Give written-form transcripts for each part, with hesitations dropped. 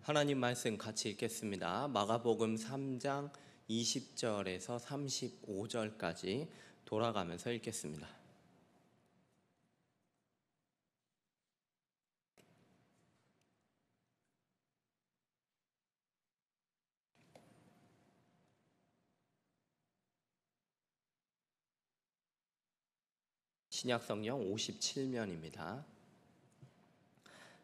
하나님 말씀 같이 읽겠습니다. 마가복음 3장 20절에서 35절까지 돌아가면서 읽겠습니다. 신약성경 57면입니다.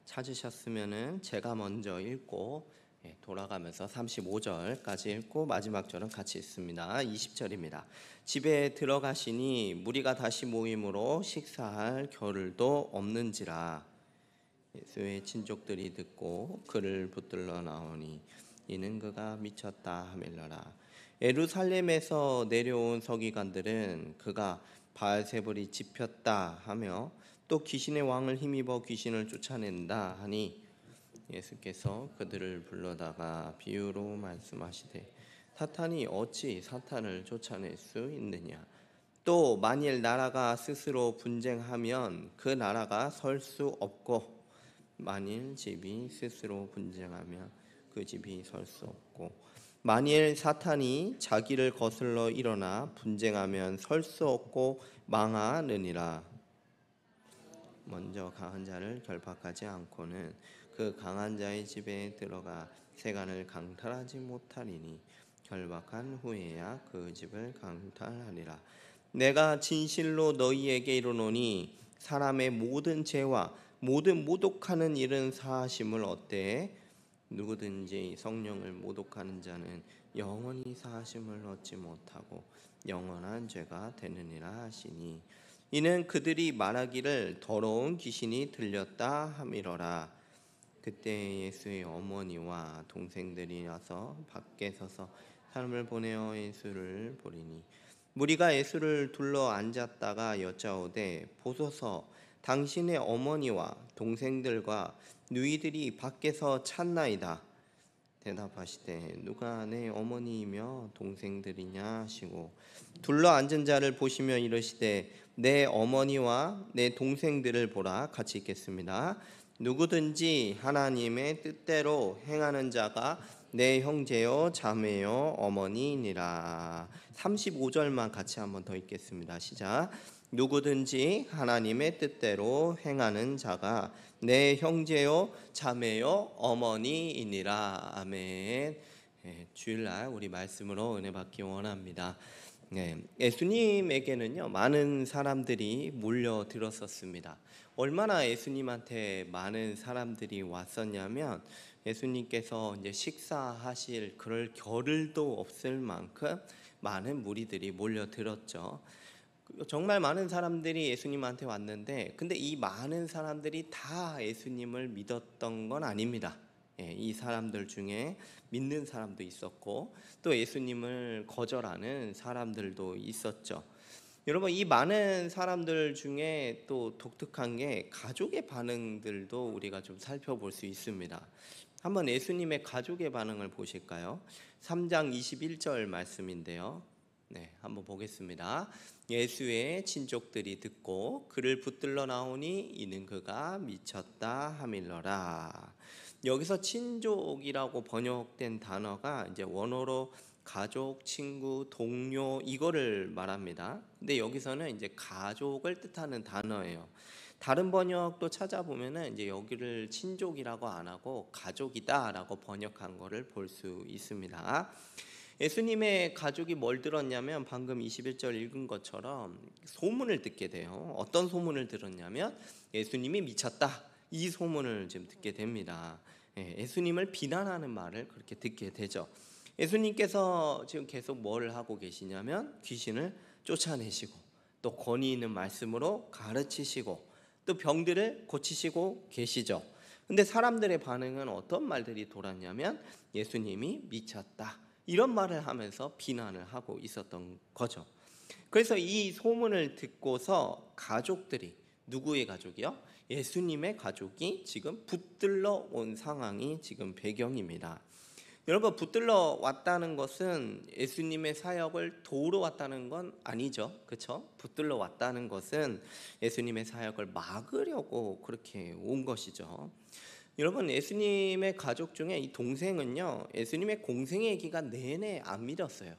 찾으셨으면 제가 먼저 읽고 돌아가면서 35절까지 읽고 마지막 절은 같이 읽습니다. 20절입니다. 집에 들어가시니 무리가 다시 모임으로 식사할 겨를도 없는지라. 예수의 친족들이 듣고 그를 붙들러 나오니 이는 그가 미쳤다 하밀러라. 예루살렘에서 내려온 서기관들은 그가 바알세불이 집혔다 하며 또 귀신의 왕을 힘입어 귀신을 쫓아낸다 하니 예수께서 그들을 불러다가 비유로 말씀하시되 사탄이 어찌 사탄을 쫓아낼 수 있느냐. 또 만일 나라가 스스로 분쟁하면 그 나라가 설 수 없고 만일 집이 스스로 분쟁하면 그 집이 설 수 없고 만일 사탄이 자기를 거슬러 일어나 분쟁하면 설 수 없고 망하느니라. 먼저 강한 자를 결박하지 않고는 그 강한 자의 집에 들어가 세간을 강탈하지 못하리니 결박한 후에야 그 집을 강탈하리라. 내가 진실로 너희에게 이르노니 사람의 모든 죄와 모든 모독하는 일은 사하심을 얻되 누구든지 성령을 모독하는 자는 영원히 사하심을 얻지 못하고 영원한 죄가 되느니라 하시니 이는 그들이 말하기를 더러운 귀신이 들렸다 함이러라. 그때 예수의 어머니와 동생들이 와서 밖에 서서 사람을 보내어 예수를 보리니 무리가 예수를 둘러 앉았다가 여짜오되 보소서 당신의 어머니와 동생들과 누이들이 밖에서 찾나이다. 대답하시되 누가 내 어머니이며 동생들이냐 하시고 둘러 앉은 자를 보시며 이르시되 내 어머니와 내 동생들을 보라. 같이 읽겠습니다. 누구든지 하나님의 뜻대로 행하는 자가 내 형제요 자매요 어머니니라. 35절만 같이 한번 더 읽겠습니다. 시작. 누구든지 하나님의 뜻대로 행하는 자가 내 형제요 자매요 어머니이니라. 아멘. 주일날 우리 말씀으로 은혜 받기 원합니다. 예수님에게는요 많은 사람들이 몰려들었었습니다. 얼마나 예수님한테 많은 사람들이 왔었냐면 예수님께서 이제 식사하실 그럴 겨를도 없을 만큼 많은 무리들이 몰려들었죠. 정말 많은 사람들이 예수님한테 왔는데 근데 이 많은 사람들이 다 예수님을 믿었던 건 아닙니다. 이 사람들 중에 믿는 사람도 있었고 또 예수님을 거절하는 사람들도 있었죠. 여러분, 이 많은 사람들 중에 또 독특한 게 가족의 반응들도 우리가 좀 살펴볼 수 있습니다. 한번 예수님의 가족의 반응을 보실까요? 3장 21절 말씀인데요. 한번 보겠습니다. 예수의 친족들이 듣고 그를 붙들러 나오니 이는 그가 미쳤다 하밀러라. 여기서 친족이라고 번역된 단어가 이제 원어로 가족, 친구, 동료 이거를 말합니다. 근데 여기서는 이제 가족을 뜻하는 단어예요. 다른 번역도 찾아보면은 이제 여기를 친족이라고 안 하고 가족이다라고 번역한 거를 볼 수 있습니다. 예수님의 가족이 뭘 들었냐면 방금 21절 읽은 것처럼 소문을 듣게 돼요. 어떤 소문을 들었냐면 예수님이 미쳤다. 이 소문을 지금 듣게 됩니다. 예수님을 비난하는 말을 그렇게 듣게 되죠. 예수님께서 지금 계속 뭘 하고 계시냐면 귀신을 쫓아내시고 또 권위 있는 말씀으로 가르치시고 또 병들을 고치시고 계시죠. 근데 사람들의 반응은 어떤 말들이 돌았냐면 예수님이 미쳤다. 이런 말을 하면서 비난을 하고 있었던 거죠. 그래서 이 소문을 듣고서 가족들이, 누구의 가족이요? 예수님의 가족이 지금 붙들러 온 상황이 지금 배경입니다. 여러분, 붙들러 왔다는 것은 예수님의 사역을 도우러 왔다는 건 아니죠. 그렇죠? 붙들러 왔다는 것은 예수님의 사역을 막으려고 그렇게 온 것이죠. 여러분, 예수님의 가족 중에 이 동생은요, 예수님의 공생의 기간 내내 안 믿었어요.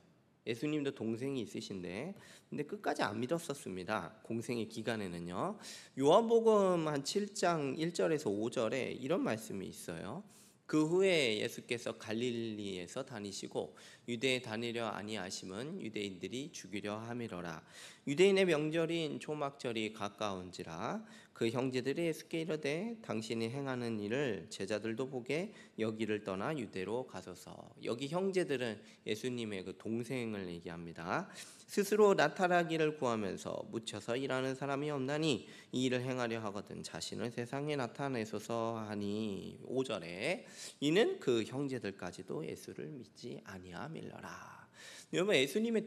예수님도 동생이 있으신데, 근데 끝까지 안 믿었었습니다. 공생의 기간에는요. 요한복음 한 7장 1절에서 5절에 이런 말씀이 있어요. 그 후에 예수께서 갈릴리에서 다니시고 유대에 다니려 아니하심은 유대인들이 죽이려 함이로라. 유대인의 명절인 초막절이 가까운지라. 그 형제들이 예수께 이르되 당신이 행하는 일을 제자들도 보게 여기를 떠나 유대로 가소서. 여기 형제들은 예수님의 그 동생을 얘기합니다. 스스로 나타나기를 구하면서 묻혀서 일하는 사람이 없나니 이 일을 행하려 하거든 자신을 세상에 나타내소서 하니. 5절에 이는 그 형제들까지도 예수를 믿지 아니함일러라. 여러분, 예수님의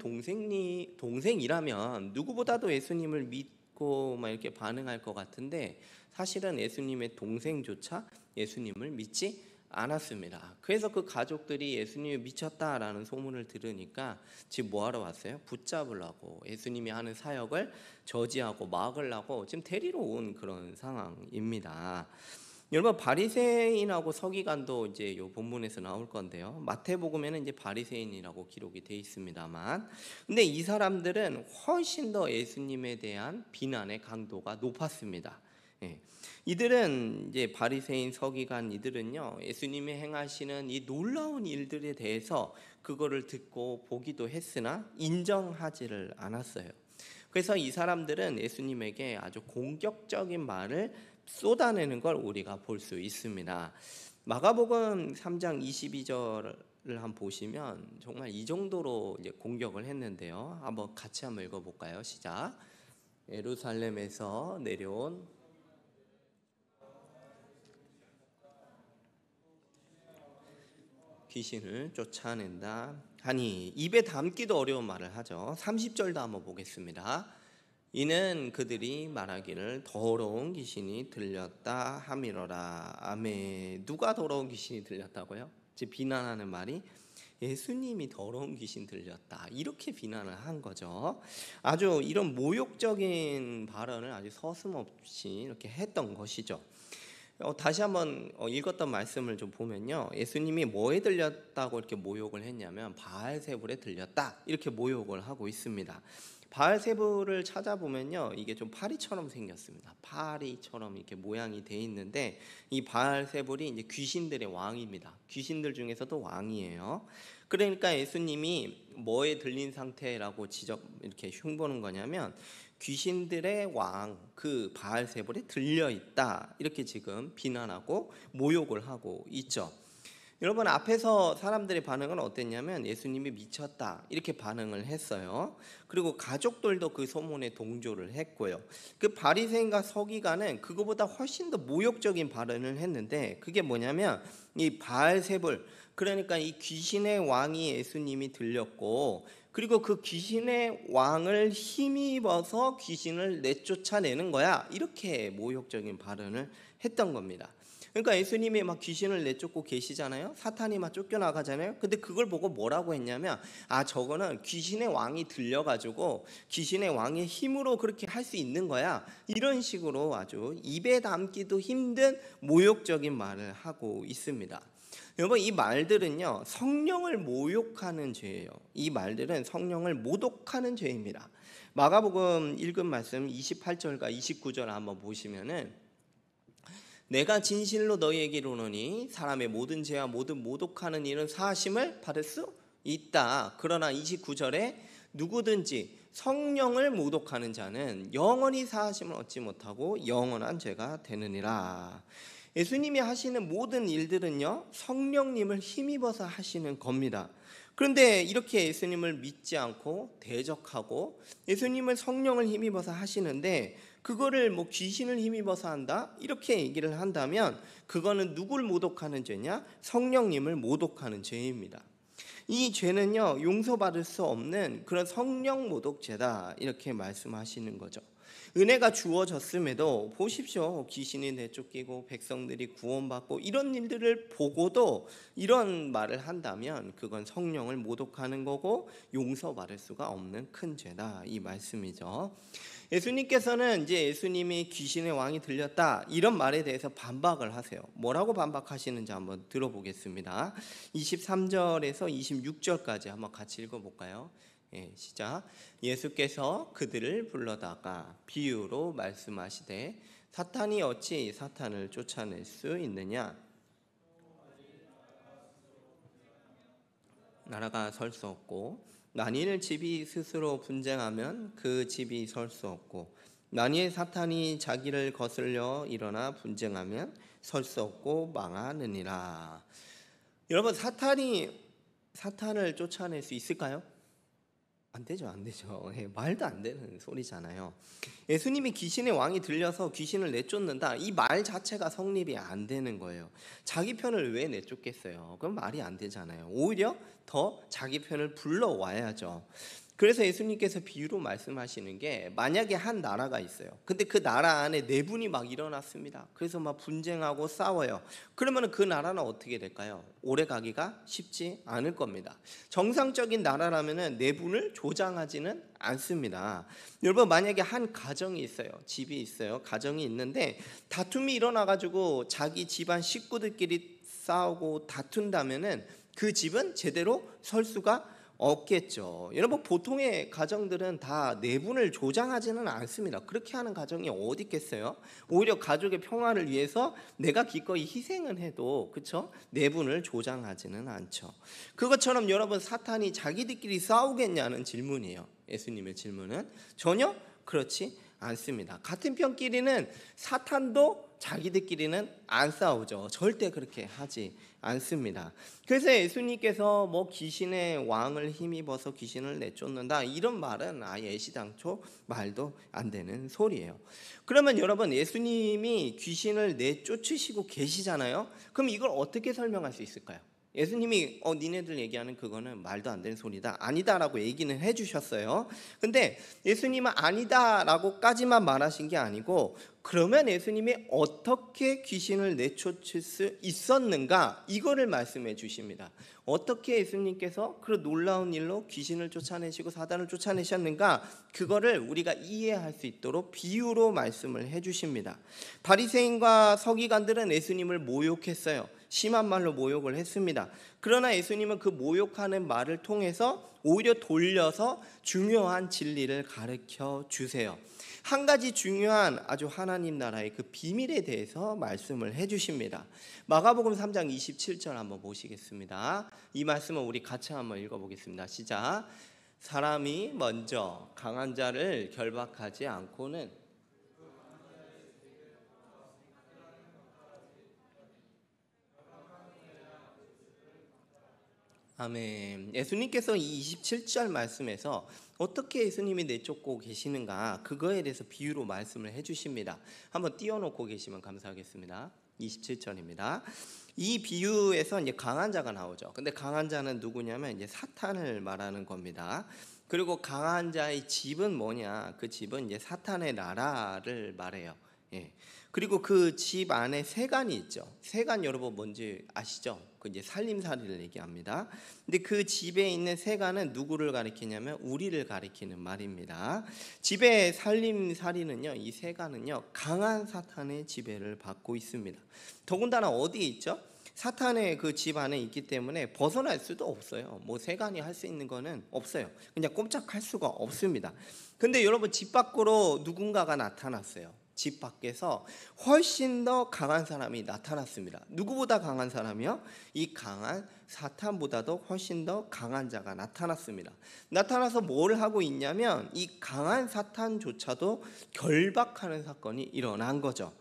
동생이라면 누구보다도 예수님을 믿고 막 이렇게 반응할 것 같은데, 사실은 예수님의 동생조차 예수님을 믿지 않았습니다. 그래서 그 가족들이 예수님이 미쳤다라는 소문을 들으니까 지금 뭐하러 왔어요? 붙잡으려고, 예수님이 하는 사역을 저지하고 막으려고 지금 데리러 온 그런 상황입니다. 여러분, 바리새인하고 서기관도 이제 요 본문에서 나올 건데요. 마태복음에는 이제 바리새인이라고 기록이 되어 있습니다만, 근데 이 사람들은 훨씬 더 예수님에 대한 비난의 강도가 높았습니다. 예. 이들은 이제 바리새인 서기관 이들은요, 예수님이 행하시는 이 놀라운 일들에 대해서 그거를 듣고 보기도 했으나 인정하지를 않았어요. 그래서 이 사람들은 예수님에게 아주 공격적인 말을 쏟아내는 걸 우리가 볼 수 있습니다. 마가복음 3장 22절을 한번 보시면 정말 이 정도로 이제 공격을 했는데요. 한번 같이 한번 읽어볼까요? 시작. 예루살렘에서 내려온 귀신을 쫓아낸다 하니. 입에 담기도 어려운 말을 하죠. 30절도 한번 보겠습니다. 이는 그들이 말하기를 더러운 귀신이 들렸다 함이로라. 아멘. 누가 더러운 귀신이 들렸다고요? 지금 비난하는 말이 예수님이 더러운 귀신 들렸다, 이렇게 비난을 한 거죠. 아주 이런 모욕적인 발언을 아주 서슴없이 이렇게 했던 것이죠. 다시 한번 읽었던 말씀을 좀 보면요, 예수님이 뭐에 들렸다고 이렇게 모욕을 했냐면 바알세불에 들렸다, 이렇게 모욕을 하고 있습니다. 바알세불을 찾아보면요, 이게 좀 파리처럼 생겼습니다. 파리처럼 이렇게 모양이 돼 있는데, 이 바알세불이 이제 귀신들의 왕입니다. 귀신들 중에서도 왕이에요. 그러니까 예수님이 뭐에 들린 상태라고 이렇게 흉보는 거냐면 귀신들의 왕, 그 바알세불에 들려 있다, 이렇게 지금 비난하고 모욕을 하고 있죠. 여러분, 앞에서 사람들의 반응은 어땠냐면 예수님이 미쳤다, 이렇게 반응을 했어요. 그리고 가족들도 그 소문에 동조를 했고요. 그 바리새인과 서기관은 그거보다 훨씬 더 모욕적인 발언을 했는데, 그게 뭐냐면 이 바알세불, 그러니까 이 귀신의 왕이 예수님이 들렸고, 그리고 그 귀신의 왕을 힘입어서 귀신을 내쫓아내는 거야, 이렇게 모욕적인 발언을 했던 겁니다. 그러니까 예수님이 막 귀신을 내쫓고 계시잖아요. 사탄이 막 쫓겨나가잖아요. 근데 그걸 보고 뭐라고 했냐면, 저거는 귀신의 왕이 들려가지고 귀신의 왕의 힘으로 그렇게 할 수 있는 거야, 이런 식으로 아주 입에 담기도 힘든 모욕적인 말을 하고 있습니다. 여러분, 이 말들은요, 성령을 모욕하는 죄예요. 이 말들은 성령을 모독하는 죄입니다. 마가복음 읽은 말씀 28절과 29절 한번 보시면은, 내가 진실로 너희에게 이르노니 사람의 모든 죄와 모든 모독하는 일은 사하심을 받을 수 있다. 그러나 29절에 누구든지 성령을 모독하는 자는 영원히 사하심을 얻지 못하고 영원한 죄가 되느니라. 예수님이 하시는 모든 일들은요, 성령님을 힘입어서 하시는 겁니다. 그런데 이렇게 예수님을 믿지 않고 대적하고 예수님을 성령을 힘입어서 하시는데, 그거를 뭐 귀신을 힘입어서 한다, 이렇게 얘기를 한다면 그거는 누굴 모독하는 죄냐? 성령님을 모독하는 죄입니다. 이 죄는요, 용서받을 수 없는 그런 성령 모독죄다, 이렇게 말씀하시는 거죠. 은혜가 주어졌음에도 보십시오. 귀신이 내쫓기고 백성들이 구원받고 이런 일들을 보고도 이런 말을 한다면 그건 성령을 모독하는 거고 용서받을 수가 없는 큰 죄다, 이 말씀이죠. 예수님께서는 이제 예수님이 귀신의 왕이 들렸다 이런 말에 대해서 반박을 하세요. 뭐라고 반박하시는지 한번 들어보겠습니다. 23절에서 26절까지 한번 같이 읽어볼까요? 시작. 예수께서 그들을 불러다가 비유로 말씀하시되 사탄이 어찌 사탄을 쫓아낼 수 있느냐? 나라가 설 수 없고 만일 집이 스스로 분쟁하면 그 집이 설 수 없고 만일 사탄이 자기를 거슬려 일어나 분쟁하면 설 수 없고 망하느니라. 여러분, 사탄을 쫓아낼 수 있을까요? 안 되죠. 말도 안 되는 소리잖아요. 예수님이 귀신의 왕이 들려서 귀신을 내쫓는다, 이 말 자체가 성립이 안 되는 거예요. 자기 편을 왜 내쫓겠어요? 그럼 말이 안 되잖아요. 오히려 더 자기 편을 불러와야죠. 그래서 예수님께서 비유로 말씀하시는 게, 만약에 한 나라가 있어요. 근데 그 나라 안에 내분이 막 일어났습니다. 그래서 막 분쟁하고 싸워요. 그러면 그 나라는 어떻게 될까요? 오래 가기가 쉽지 않을 겁니다. 정상적인 나라라면 내분을 조장하지는 않습니다. 여러분, 만약에 한 가정이 있어요. 집이 있어요. 가정이 있는데 다툼이 일어나가지고 자기 집안 식구들끼리 싸우고 다툰다면은 그 집은 제대로 설 수가 없겠죠. 여러분, 보통의 가정들은 다 내분을 조장하지는 않습니다. 그렇게 하는 가정이 어디 있겠어요? 오히려 가족의 평화를 위해서 내가 기꺼이 희생을 해도, 그렇죠? 내분을 조장하지는 않죠. 그것처럼 여러분, 사탄이 자기들끼리 싸우겠냐는 질문이에요. 예수님의 질문은 전혀 그렇지 않습니다. 같은 편끼리는 사탄도 자기들끼리는 안 싸우죠. 절대 그렇게 하지 않습니다. 그래서 예수님께서 뭐 귀신의 왕을 힘입어서 귀신을 내쫓는다, 이런 말은 아예 애시당초 말도 안 되는 소리예요. 그러면 여러분, 예수님이 귀신을 내쫓으시고 계시잖아요. 그럼 이걸 어떻게 설명할 수 있을까요? 예수님이 니네들 얘기하는 그거는 말도 안 되는 소리다, 아니다라고 얘기는 해주셨어요. 근데 예수님은 아니다라고까지만 말하신 게 아니고, 그러면 예수님이 어떻게 귀신을 내쫓을 수 있었는가, 이거를 말씀해 주십니다. 어떻게 예수님께서 그런 놀라운 일로 귀신을 쫓아내시고 사단을 쫓아내셨는가, 그거를 우리가 이해할 수 있도록 비유로 말씀을 해 주십니다. 바리새인과 서기관들은 예수님을 모욕했어요. 심한 말로 모욕을 했습니다. 그러나 예수님은 그 모욕하는 말을 통해서 오히려 돌려서 중요한 진리를 가르쳐 주세요. 한 가지 중요한 아주 하나님 나라의 그 비밀에 대해서 말씀을 해주십니다. 마가복음 3장 27절 한번 보시겠습니다. 이 말씀은 우리 같이 한번 읽어보겠습니다. 시작. 사람이 먼저 강한 자를 결박하지 않고는 아멘. 예수님께서 이 27절 말씀에서 어떻게 예수님이 내쫓고 계시는가, 그거에 대해서 비유로 말씀을 해주십니다. 한번 띄워놓고 계시면 감사하겠습니다. 27절입니다. 이 비유에서 이제 강한 자가 나오죠. 근데 강한 자는 누구냐면 이제 사탄을 말하는 겁니다. 그리고 강한 자의 집은 뭐냐? 그 집은 이제 사탄의 나라를 말해요. 그리고 그 집 안에 세간이 있죠. 세간 여러분 뭔지 아시죠? 그 이제 살림살이를 얘기합니다. 근데 그 집에 있는 세간은 누구를 가리키냐면 우리를 가리키는 말입니다. 집의 살림살이는요, 이 세간은요, 강한 사탄의 지배를 받고 있습니다. 더군다나 어디에 있죠? 사탄의 그 집 안에 있기 때문에 벗어날 수도 없어요. 뭐 세간이 할 수 있는 거는 없어요. 그냥 꼼짝할 수가 없습니다. 근데 여러분, 집 밖으로 누군가가 나타났어요. 집 밖에서 훨씬 더 강한 사람이 나타났습니다. 누구보다 강한 사람이요? 이 강한 사탄보다도 훨씬 더 강한 자가 나타났습니다. 나타나서 뭘 하고 있냐면 이 강한 사탄조차도 결박하는 사건이 일어난 거죠.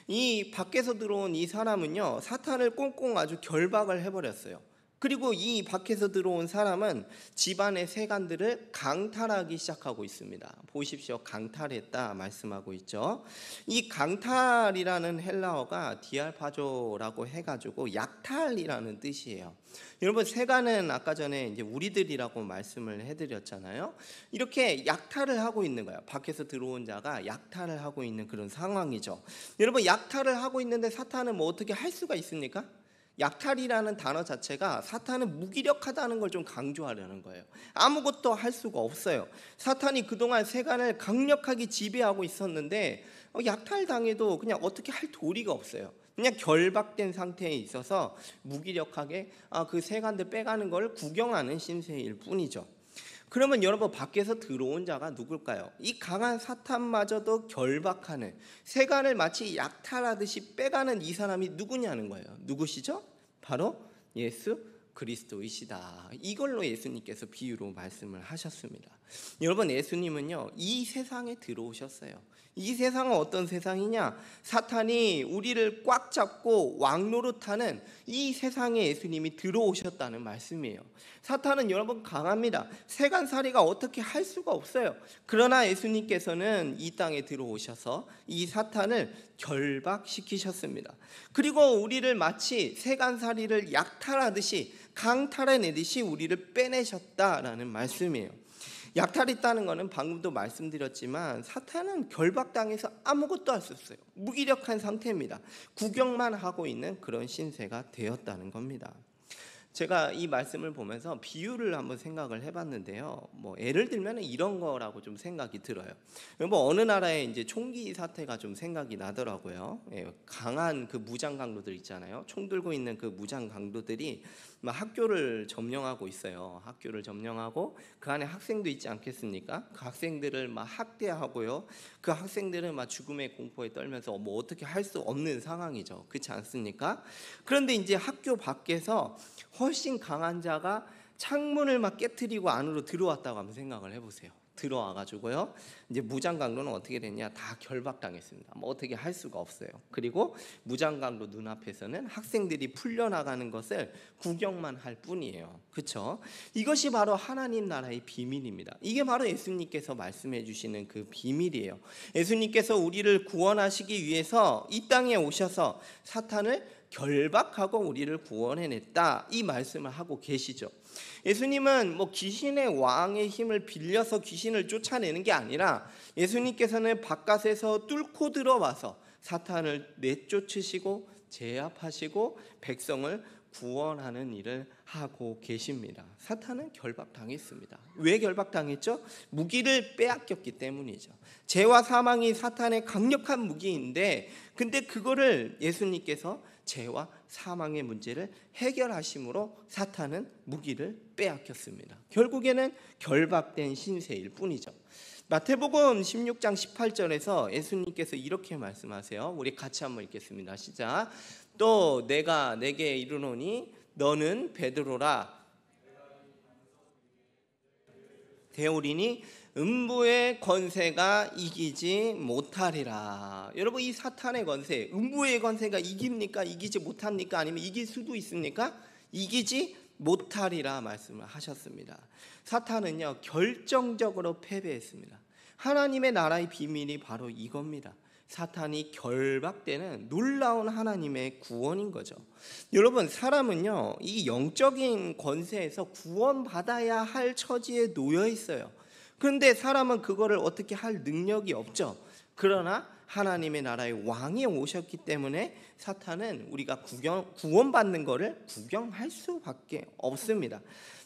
이 밖에서 들어온 이 사람은요, 사탄을 꽁꽁 아주 결박을 해버렸어요. 그리고 이 밖에서 들어온 사람은 집안의 세간들을 강탈하기 시작하고 있습니다. 보십시오. 강탈했다 말씀하고 있죠. 이 강탈이라는 헬라어가 디알파조라고 해가지고 약탈이라는 뜻이에요. 여러분, 세간은 아까 전에 이제 우리들이라고 말씀을 해드렸잖아요. 이렇게 약탈을 하고 있는 거예요. 밖에서 들어온 자가 약탈을 하고 있는 그런 상황이죠. 여러분, 약탈을 하고 있는데 사탄은 뭐 어떻게 할 수가 있습니까? 약탈이라는 단어 자체가 사탄은 무기력하다는 걸 좀 강조하려는 거예요. 아무것도 할 수가 없어요. 사탄이 그동안 세간을 강력하게 지배하고 있었는데 약탈당해도 그냥 어떻게 할 도리가 없어요. 그냥 결박된 상태에 있어서 무기력하게 그 세간들 빼가는 걸 구경하는 신세일 뿐이죠. 그러면 여러분, 밖에서 들어온 자가 누굴까요? 이 강한 사탄마저도 결박하는, 세간을 마치 약탈하듯이 빼가는 이 사람이 누구냐는 거예요. 누구시죠? 바로 예수 그리스도이시다. 이걸로 예수님께서 비유로 말씀을 하셨습니다. 여러분, 예수님은요, 이 세상에 들어오셨어요. 이 세상은 어떤 세상이냐? 사탄이 우리를 꽉 잡고 왕노릇하는 이 세상에 예수님이 들어오셨다는 말씀이에요. 사탄은 여러분 강합니다. 세간살이가 어떻게 할 수가 없어요. 그러나 예수님께서는 이 땅에 들어오셔서 이 사탄을 결박시키셨습니다. 그리고 우리를 마치 세간살이를 약탈하듯이 강탈해내듯이 우리를 빼내셨다라는 말씀이에요. 약탈했다는 것은 방금도 말씀드렸지만 사탄은 결박당해서 아무것도 할 수 없어요. 무기력한 상태입니다. 구경만 하고 있는 그런 신세가 되었다는 겁니다. 제가 이 말씀을 보면서 비유를 한번 생각을 해봤는데요. 뭐 예를 들면 이런 거라고 좀 생각이 들어요. 뭐 어느 나라에 이제 총기 사태가 좀 생각이 나더라고요. 강한 그 무장 강도들 있잖아요. 총 들고 있는 그 무장 강도들이 막 학교를 점령하고 있어요. 학교를 점령하고 그 안에 학생도 있지 않겠습니까? 그 학생들을 막 학대하고요. 그 학생들은 막 죽음의 공포에 떨면서 뭐 어떻게 할 수 없는 상황이죠. 그렇지 않습니까? 그런데 이제 학교 밖에서 훨씬 강한 자가 창문을 막 깨트리고 안으로 들어왔다고 한번 생각을 해보세요. 들어와가지고요, 이제 무장강도는 어떻게 됐냐? 다 결박당했습니다. 뭐 어떻게 할 수가 없어요. 그리고 무장강도 눈앞에서는 학생들이 풀려나가는 것을 구경만 할 뿐이에요. 그렇죠? 이것이 바로 하나님 나라의 비밀입니다. 이게 바로 예수님께서 말씀해 주시는 그 비밀이에요. 예수님께서 우리를 구원하시기 위해서 이 땅에 오셔서 사탄을 결박하고 우리를 구원해냈다, 이 말씀을 하고 계시죠. 예수님은 뭐 귀신의 왕의 힘을 빌려서 귀신을 쫓아내는 게 아니라 예수님께서는 바깥에서 뚫고 들어와서 사탄을 내쫓으시고 제압하시고 백성을 구원하는 일을 하고 계십니다. 사탄은 결박당했습니다. 왜 결박당했죠? 무기를 빼앗겼기 때문이죠. 죄와 사망이 사탄의 강력한 무기인데, 근데 그거를 예수님께서 죄와 사망의 문제를 해결하심으로 사탄은 무기를 빼앗겼습니다. 결국에는 결박된 신세일 뿐이죠. 마태복음 16장 18절에서 예수님께서 이렇게 말씀하세요. 우리 같이 한번 읽겠습니다. 시작. 또 내가 내게 이르노니 너는 베드로라. 되오리니 음부의 권세가 이기지 못하리라. 여러분, 이 사탄의 권세, 음부의 권세가 이깁니까? 이기지 못합니까? 아니면 이길 수도 있습니까? 이기지 못하리라 말씀을 하셨습니다. 사탄은요, 결정적으로 패배했습니다. 하나님의 나라의 비밀이 바로 이겁니다. 사탄이 결박되는 놀라운 하나님의 구원인 거죠. 여러분, 사람은요, 이 영적인 권세에서 구원받아야 할 처지에 놓여 있어요. 그런데 사람은 그거를 어떻게 할 능력이 없죠. 그러나 하나님의 나라의 왕이 오셨기 때문에 사탄은 우리가 구원받는 거를 구경할 수밖에 없습니다.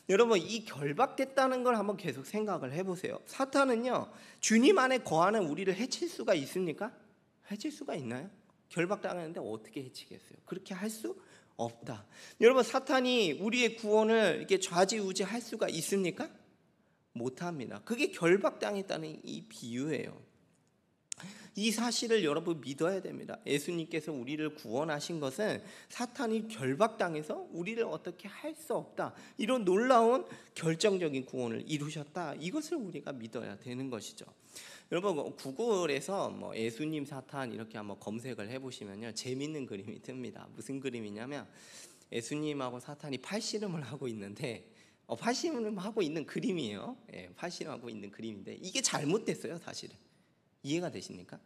여러분, 이 결박됐다는 걸 한번 계속 생각을 해보세요. 사탄은요, 주님 안에 거하는 우리를 해칠 수가 있습니까? 해칠 수가 있나요? 결박당하는데 어떻게 해치겠어요? 그렇게 할 수 없다. 여러분, 사탄이 우리의 구원을 이렇게 좌지우지할 수가 있습니까? 못합니다. 그게 결박당했다는 이 비유예요. 이 사실을 여러분 믿어야 됩니다. 예수님께서 우리를 구원하신 것은 사탄이 결박당해서 우리를 어떻게 할 수 없다, 이런 놀라운 결정적인 구원을 이루셨다, 이것을 우리가 믿어야 되는 것이죠. 여러분, 구글에서 뭐 예수님 사탄 이렇게 한번 검색을 해보시면요, 재밌는 그림이 뜹니다. 무슨 그림이냐면 예수님하고 사탄이 팔씨름을 하고 있는데 팔씨름을 하고 있는 그림이에요. 팔씨름하고 있는 그림인데 이게 잘못됐어요, 사실은. 이해가 되십니까?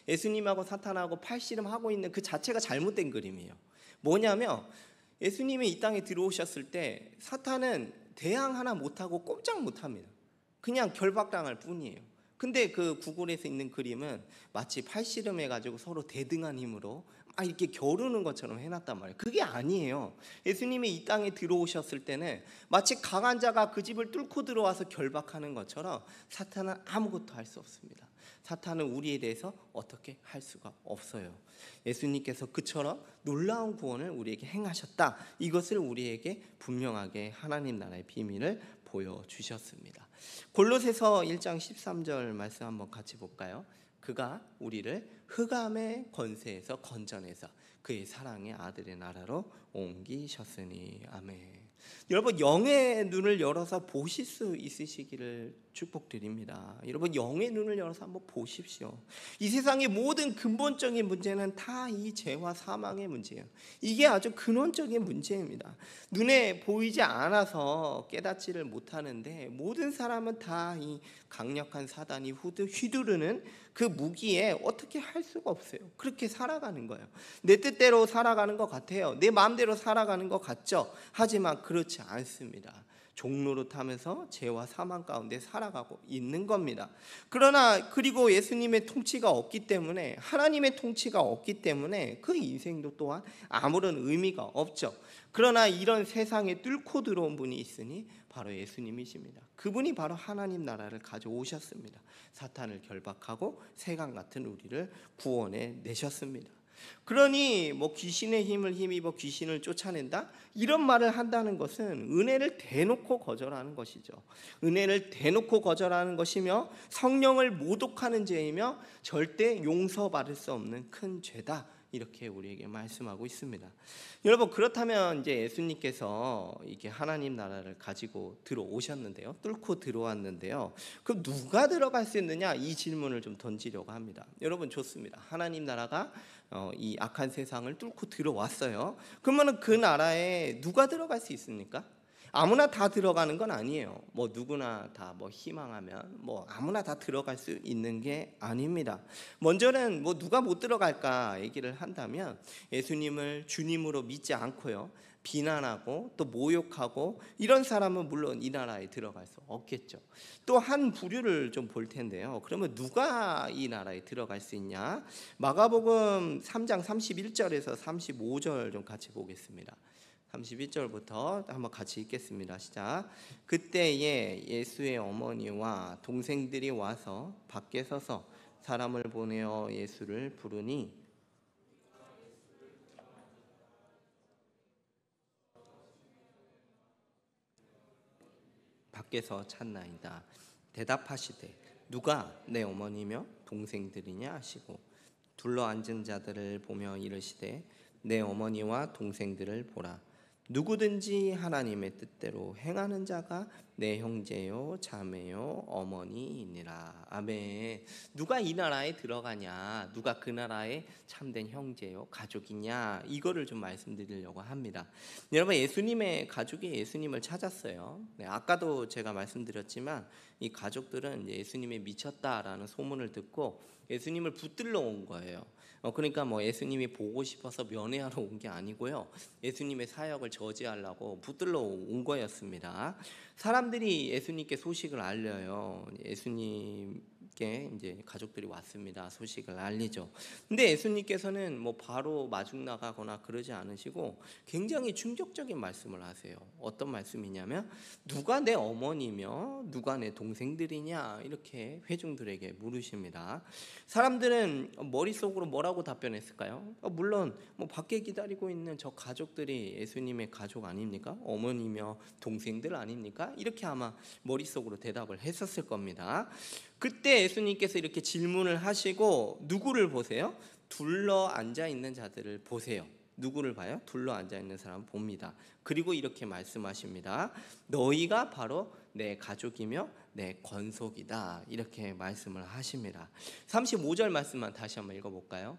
예수님하고 사탄하고 팔씨름하고 있는 그 자체가 잘못된 그림이에요. 뭐냐면 예수님이 이 땅에 들어오셨을 때 사탄은 대항 하나 못하고 꼼짝 못합니다. 그냥 결박당할 뿐이에요. 근데 그 구글에서 있는 그림은 마치 팔씨름 해가지고 서로 대등한 힘으로 이렇게 겨루는 것처럼 해놨단 말이에요. 그게 아니에요. 예수님이 이 땅에 들어오셨을 때는 마치 강한 자가 그 집을 뚫고 들어와서 결박하는 것처럼 사탄은 아무것도 할 수 없습니다. 사탄은 우리에 대해서 어떻게 할 수가 없어요. 예수님께서 그처럼 놀라운 구원을 우리에게 행하셨다. 이것을 우리에게 분명하게 하나님 나라의 비밀을 보여주셨습니다. 골로새서 1장 13절 말씀 한번 같이 볼까요? 그가 우리를 흑암의 권세에서 건져내서 그의 사랑의 아들의 나라로 옮기셨으니. 아멘. 여러분, 영의 눈을 열어서 보실 수 있으시기를 축복드립니다. 여러분, 영의 눈을 열어서 한번 보십시오. 이 세상의 모든 근본적인 문제는 다 이 죄와 사망의 문제예요. 이게 아주 근원적인 문제입니다. 눈에 보이지 않아서 깨닫지를 못하는데 모든 사람은 다 이 강력한 사단이 휘두르는 그 무기에 어떻게 할 수가 없어요. 그렇게 살아가는 거예요. 내 뜻대로 살아가는 것 같아요. 내 마음대로 살아가는 것 같죠. 하지만 그렇지 않습니다. 종로로 타면서 죄와 사망 가운데 살아가고 있는 겁니다. 그러나 그리고 예수님의 통치가 없기 때문에, 하나님의 통치가 없기 때문에 그 인생도 또한 아무런 의미가 없죠. 그러나 이런 세상에 뚫고 들어온 분이 있으니 바로 예수님이십니다. 그분이 바로 하나님 나라를 가져오셨습니다. 사탄을 결박하고 세간 같은 우리를 구원해 내셨습니다. 그러니 귀신의 힘을 힘입어 귀신을 쫓아낸다? 이런 말을 한다는 것은 은혜를 대놓고 거절하는 것이죠. 은혜를 대놓고 거절하는 것이며 성령을 모독하는 죄이며 절대 용서받을 수 없는 큰 죄다. 이렇게 우리에게 말씀하고 있습니다. 여러분, 그렇다면 이제 예수님께서 이게 하나님 나라를 가지고 들어오셨는데요, 뚫고 들어왔는데요, 그럼 누가 들어갈 수 있느냐, 이 질문을 좀 던지려고 합니다. 여러분, 좋습니다. 하나님 나라가 이 악한 세상을 뚫고 들어왔어요. 그러면 그 나라에 누가 들어갈 수 있습니까? 아무나 다 들어가는 건 아니에요. 누구나 다 희망하면 아무나 다 들어갈 수 있는 게 아닙니다. 먼저는 누가 못 들어갈까 얘기를 한다면 예수님을 주님으로 믿지 않고요, 비난하고 또 모욕하고 이런 사람은 물론 이 나라에 들어갈 수 없겠죠. 또 한 부류를 좀 볼 텐데요. 그러면 누가 이 나라에 들어갈 수 있냐? 마가복음 3장 31절에서 35절 좀 같이 보겠습니다. 31절부터 한번 같이 읽겠습니다. 시작. 그때에 예수의 어머니와 동생들이 와서 밖에 서서 사람을 보내어 예수를 부르니 밖에서 찾나이다. 대답하시되 누가 내 어머니며 동생들이냐 하시고 둘러앉은 자들을 보며 이르시되 내 어머니와 동생들을 보라. 누구든지 하나님의 뜻대로 행하는 자가 내 형제요 자매요 어머니이니라. 아멘. 누가 이 나라에 들어가냐, 누가 그 나라의 참된 형제요 가족이냐, 이거를 좀 말씀드리려고 합니다. 여러분, 예수님의 가족이 예수님을 찾았어요. 아까도 제가 말씀드렸지만 이 가족들은 예수님이 미쳤다라는 소문을 듣고 예수님을 붙들러 온 거예요. 그러니까 예수님이 보고 싶어서 면회하러 온 게 아니고요, 예수님의 사역을 저지하려고 붙들러 온 거였습니다. 사람들이 예수님께 소식을 알려요. 예수님께 이제 가족들이 왔습니다. 소식을 알리죠. 근데 예수님께서는 바로 마중 나가거나 그러지 않으시고 굉장히 충격적인 말씀을 하세요. 어떤 말씀이냐면 누가 내 어머니며 누가 내 동생들이냐, 이렇게 회중들에게 물으십니다. 사람들은 머릿속으로 뭐라고 답변했을까요? 물론 밖에 기다리고 있는 저 가족들이 예수님의 가족 아닙니까? 어머니며 동생들 아닙니까? 이렇게 아마 머릿속으로 대답을 했었을 겁니다. 그때 예수님께서 이렇게 질문을 하시고 누구를 보세요? 둘러 앉아 있는 자들을 보세요. 누구를 봐요? 둘러 앉아 있는 사람 봅니다. 그리고 이렇게 말씀하십니다. 너희가 바로 내 가족이며 내 권속이다. 이렇게 말씀을 하십니다. 35절 말씀만 다시 한번 읽어볼까요?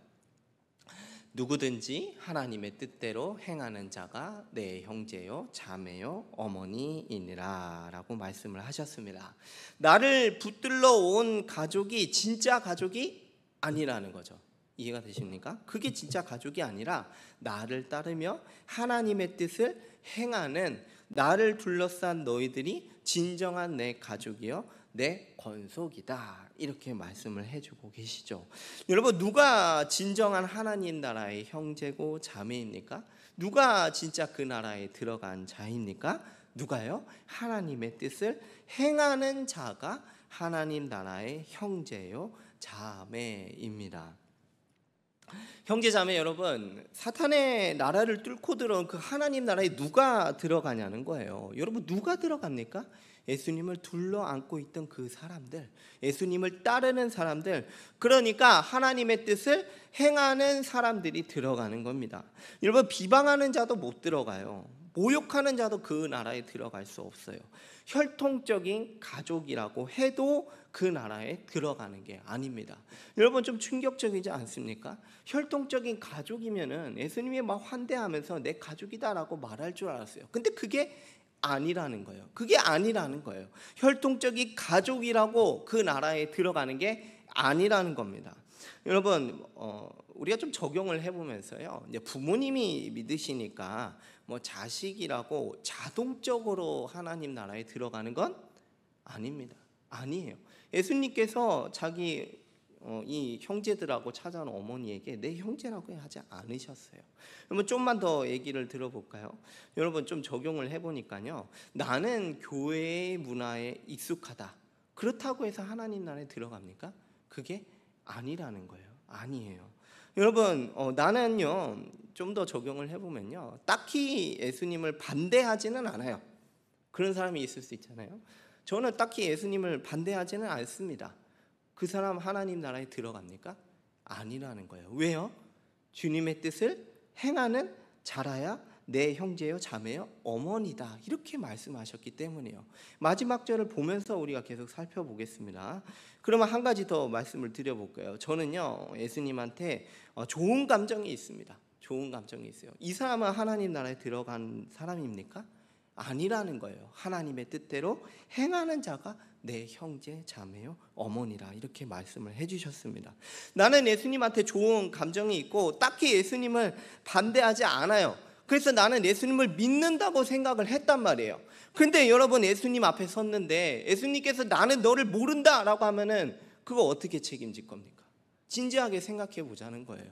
누구든지 하나님의 뜻대로 행하는 자가 내 형제요 자매요 어머니이니라 라고 말씀을 하셨습니다. 나를 붙들러 온 가족이 진짜 가족이 아니라는 거죠. 이해가 되십니까? 그게 진짜 가족이 아니라 나를 따르며 하나님의 뜻을 행하는 나를 둘러싼 너희들이 진정한 내 가족이요 내 권속이다, 이렇게 말씀을 해주고 계시죠. 여러분, 누가 진정한 하나님 나라의 형제고 자매입니까? 누가 진짜 그 나라에 들어간 자입니까? 누가요? 하나님의 뜻을 행하는 자가 하나님 나라의 형제요 자매입니다. 형제 자매 여러분, 사탄의 나라를 뚫고 들어온 그 하나님 나라에 누가 들어가냐는 거예요. 여러분, 누가 들어갑니까? 예수님을 둘러 안고 있던 그 사람들, 예수님을 따르는 사람들, 그러니까 하나님의 뜻을 행하는 사람들이 들어가는 겁니다. 여러분, 비방하는 자도 못 들어가요. 모욕하는 자도 그 나라에 들어갈 수 없어요. 혈통적인 가족이라고 해도 그 나라에 들어가는 게 아닙니다. 여러분, 좀 충격적이지 않습니까? 혈통적인 가족이면은 예수님이 막 환대하면서 내 가족이다라고 말할 줄 알았어요. 근데 그게 아니라는 거예요. 그게 아니라는 거예요. 혈통적인 가족이라고 그 나라에 들어가는 게 아니라는 겁니다. 여러분, 우리가 좀 적용을 해보면서요, 이제 부모님이 믿으시니까 뭐 자식이라고 자동적으로 하나님 나라에 들어가는 건 아닙니다. 아니에요. 예수님께서 자기 이 형제들하고 찾아온 어머니에게 내 형제라고 하지 않으셨어요. 여러분, 좀만 더 얘기를 들어볼까요? 여러분, 좀 적용을 해보니까요, 나는 교회의 문화에 익숙하다, 그렇다고 해서 하나님 나라에 들어갑니까? 그게 아니라는 거예요. 아니에요. 여러분, 나는요, 좀 더 적용을 해보면요, 딱히 예수님을 반대하지는 않아요. 그런 사람이 있을 수 있잖아요. 저는 딱히 예수님을 반대하지는 않습니다. 그 사람 하나님 나라에 들어갑니까? 아니라는 거예요. 왜요? 주님의 뜻을 행하는 자라야 내 형제요 자매요 어머니다, 이렇게 말씀하셨기 때문이에요. 마지막 절을 보면서 우리가 계속 살펴보겠습니다. 그러면 한 가지 더 말씀을 드려볼까요? 저는요, 예수님한테 좋은 감정이 있습니다. 좋은 감정이 있어요. 이 사람은 하나님 나라에 들어간 사람입니까? 아니라는 거예요. 하나님의 뜻대로 행하는 자가 내 형제 자매요 어머니라, 이렇게 말씀을 해주셨습니다. 나는 예수님한테 좋은 감정이 있고 딱히 예수님을 반대하지 않아요. 그래서 나는 예수님을 믿는다고 생각을 했단 말이에요. 그런데 여러분, 예수님 앞에 섰는데 예수님께서 나는 너를 모른다라고 하면은 그거 어떻게 책임질 겁니까? 진지하게 생각해 보자는 거예요.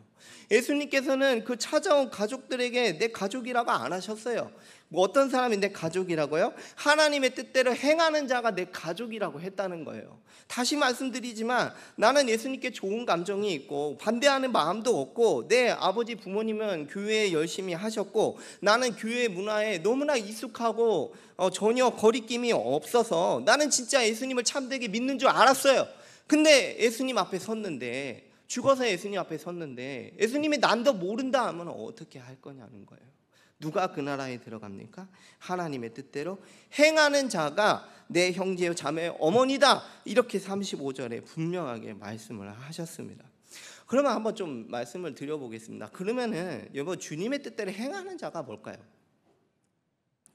예수님께서는 그 찾아온 가족들에게 내 가족이라고 안 하셨어요. 뭐 어떤 사람이 내 가족이라고요? 하나님의 뜻대로 행하는 자가 내 가족이라고 했다는 거예요. 다시 말씀드리지만 나는 예수님께 좋은 감정이 있고 반대하는 마음도 없고, 내 아버지 부모님은 교회에 열심히 하셨고 나는 교회 문화에 너무나 익숙하고 전혀 거리낌이 없어서 나는 진짜 예수님을 참되게 믿는 줄 알았어요. 근데 예수님 앞에 섰는데, 죽어서 예수님 앞에 섰는데 예수님이 난 너 모른다 하면 어떻게 할 거냐는 거예요. 누가 그 나라에 들어갑니까? 하나님의 뜻대로 행하는 자가 내 형제요 자매요 어머니다, 이렇게 35절에 분명하게 말씀을 하셨습니다. 그러면 한번 좀 말씀을 드려보겠습니다. 그러면은 여러분, 주님의 뜻대로 행하는 자가 뭘까요?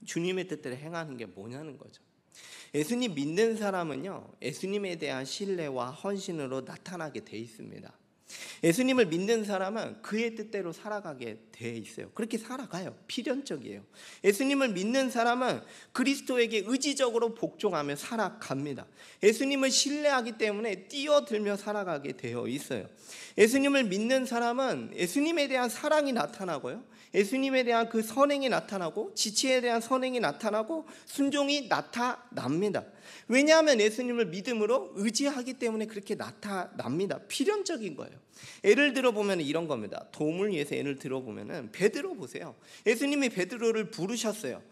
주님의 뜻대로 행하는 게 뭐냐는 거죠. 예수님 믿는 사람은요, 예수님에 대한 신뢰와 헌신으로 나타나게 돼 있습니다. 예수님을 믿는 사람은 그의 뜻대로 살아가게 돼 있어요. 그렇게 살아가요. 필연적이에요. 예수님을 믿는 사람은 그리스도에게 의지적으로 복종하며 살아갑니다. 예수님을 신뢰하기 때문에 뛰어들며 살아가게 되어 있어요. 예수님을 믿는 사람은 예수님에 대한 사랑이 나타나고요, 예수님에 대한 그 선행이 나타나고, 지체에 대한 선행이 나타나고, 순종이 나타납니다. 왜냐하면 예수님을 믿음으로 의지하기 때문에 그렇게 나타납니다. 필연적인 거예요. 예를 들어보면 이런 겁니다. 도움을 위해서 예를 들어보면 베드로 보세요. 예수님이 베드로를 부르셨어요.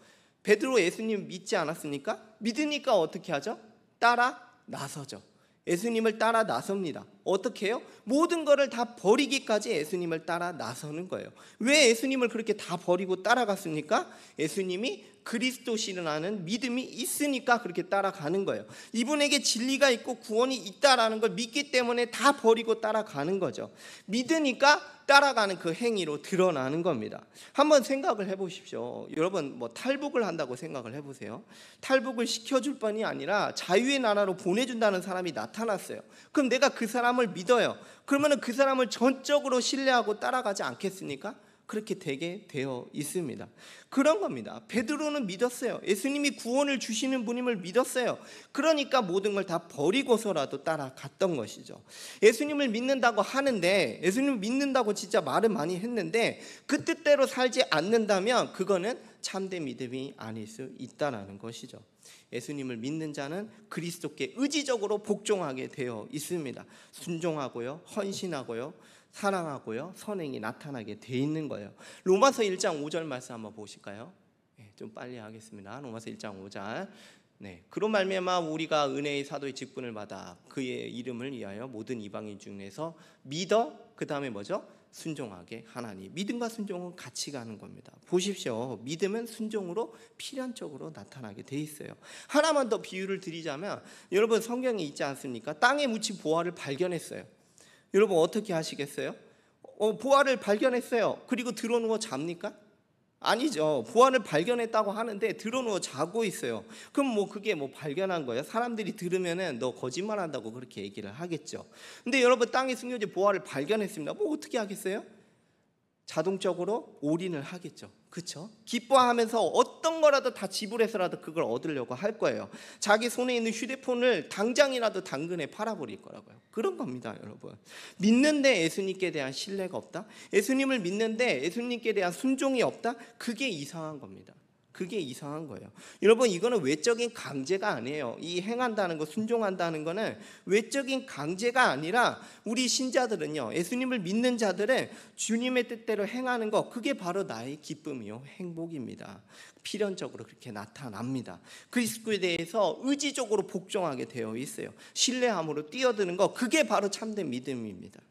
베드로 예수님 믿지 않았습니까? 믿으니까 어떻게 하죠? 따라 나서죠. 예수님을 따라 나섭니다. 어떻게 해요? 모든 것을 다 버리기까지 예수님을 따라 나서는 거예요. 왜 예수님을 그렇게 다 버리고 따라갔습니까? 예수님이 그리스도시라는 믿음이 있으니까 그렇게 따라가는 거예요. 이분에게 진리가 있고 구원이 있다라는 걸 믿기 때문에 다 버리고 따라가는 거죠. 믿으니까 따라가는 그 행위로 드러나는 겁니다. 한번 생각을 해보십시오. 여러분 뭐 탈북을 한다고 생각을 해보세요. 탈북을 시켜줄 뿐이 아니라 자유의 나라로 보내준다는 사람이 나타났어요. 그럼 내가 그 사람을 믿어요. 그러면 그 사람을 전적으로 신뢰하고 따라가지 않겠습니까? 그렇게 되게 되어 있습니다. 그런 겁니다. 베드로는 믿었어요. 예수님이 구원을 주시는 분임을 믿었어요. 그러니까 모든 걸 다 버리고서라도 따라갔던 것이죠. 예수님을 믿는다고 하는데, 예수님을 믿는다고 진짜 말을 많이 했는데 그 뜻대로 살지 않는다면 그거는 참된 믿음이 아닐 수 있다는 것이죠. 예수님을 믿는 자는 그리스도께 의지적으로 복종하게 되어 있습니다. 순종하고요, 헌신하고요, 사랑하고요, 선행이 나타나게 돼 있는 거예요. 로마서 1장 5절 말씀 한번 보실까요? 좀 빨리 하겠습니다. 로마서 1장 5절. 그로 말미암아 우리가 은혜의 사도의 직분을 받아 그의 이름을 위하여 모든 이방인 중에서 믿어, 그 다음에 뭐죠? 순종하게 하나니. 믿음과 순종은 같이 가는 겁니다. 보십시오. 믿음은 순종으로 필연적으로 나타나게 돼 있어요. 하나만 더 비유를 드리자면, 여러분 성경에 있지 않습니까? 땅에 묻힌 보화를 발견했어요. 여러분 어떻게 하시겠어요? 보화를 발견했어요. 그리고 드러누워 잡니까? 아니죠. 보화를 발견했다고 하는데 드러누워 자고 있어요. 그럼 뭐 그게 뭐 발견한 거예요? 사람들이 들으면은 너 거짓말한다고 그렇게 얘기를 하겠죠. 근데 여러분 땅에 숨겨진 보화를 발견했습니다. 뭐 어떻게 하겠어요? 자동적으로 올인을 하겠죠. 그렇죠? 기뻐하면서 어떤 거라도 다 지불해서라도 그걸 얻으려고 할 거예요. 자기 손에 있는 휴대폰을 당장이라도 당근에 팔아버릴 거라고요. 그런 겁니다, 여러분. 믿는데 예수님께 대한 신뢰가 없다? 예수님을 믿는데 예수님께 대한 순종이 없다? 그게 이상한 겁니다. 그게 이상한 거예요. 여러분 이거는 외적인 강제가 아니에요. 이 행한다는 거, 순종한다는 거는 외적인 강제가 아니라 우리 신자들은요, 예수님을 믿는 자들은 주님의 뜻대로 행하는 거, 그게 바로 나의 기쁨이요, 행복입니다. 필연적으로 그렇게 나타납니다. 그리스도에 대해서 의지적으로 복종하게 되어 있어요. 신뢰함으로 뛰어드는 거, 그게 바로 참된 믿음입니다.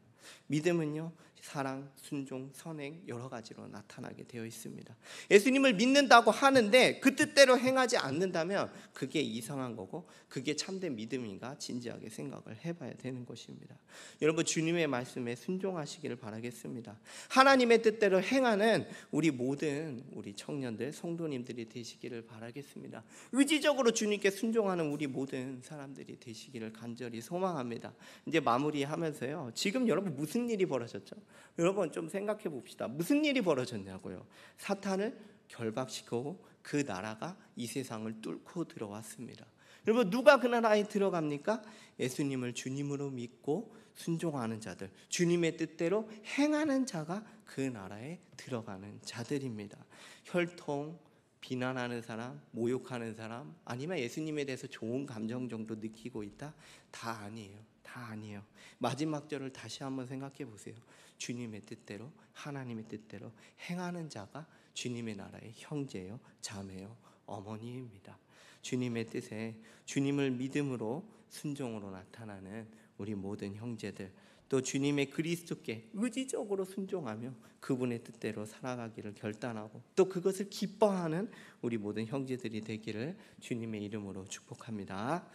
믿음은요, 사랑, 순종, 선행 여러 가지로 나타나게 되어 있습니다. 예수님을 믿는다고 하는데 그 뜻대로 행하지 않는다면 그게 이상한 거고, 그게 참된 믿음인가 진지하게 생각을 해봐야 되는 것입니다. 여러분 주님의 말씀에 순종하시기를 바라겠습니다. 하나님의 뜻대로 행하는 우리 모든 우리 청년들, 성도님들이 되시기를 바라겠습니다. 의지적으로 주님께 순종하는 우리 모든 사람들이 되시기를 간절히 소망합니다. 이제 마무리하면서요, 지금 여러분 무슨 일이 벌어졌죠? 여러분 좀 생각해 봅시다. 무슨 일이 벌어졌냐고요? 사탄을 결박시키고 그 나라가 이 세상을 뚫고 들어왔습니다. 여러분 누가 그 나라에 들어갑니까? 예수님을 주님으로 믿고 순종하는 자들, 주님의 뜻대로 행하는 자가 그 나라에 들어가는 자들입니다. 혈통, 비난하는 사람, 모욕하는 사람, 아니면 예수님에 대해서 좋은 감정 정도 느끼고 있다? 다 아니에요. 다 아니에요. 마지막 절을 다시 한번 생각해 보세요. 주님의 뜻대로, 하나님의 뜻대로 행하는 자가 주님의 나라의 형제요, 자매요, 어머니입니다. 주님의 뜻에, 주님을 믿음으로 순종으로 나타나는 우리 모든 형제들, 또 주님의 그리스도께 의지적으로 순종하며 그분의 뜻대로 살아가기를 결단하고 또 그것을 기뻐하는 우리 모든 형제들이 되기를 주님의 이름으로 축복합니다.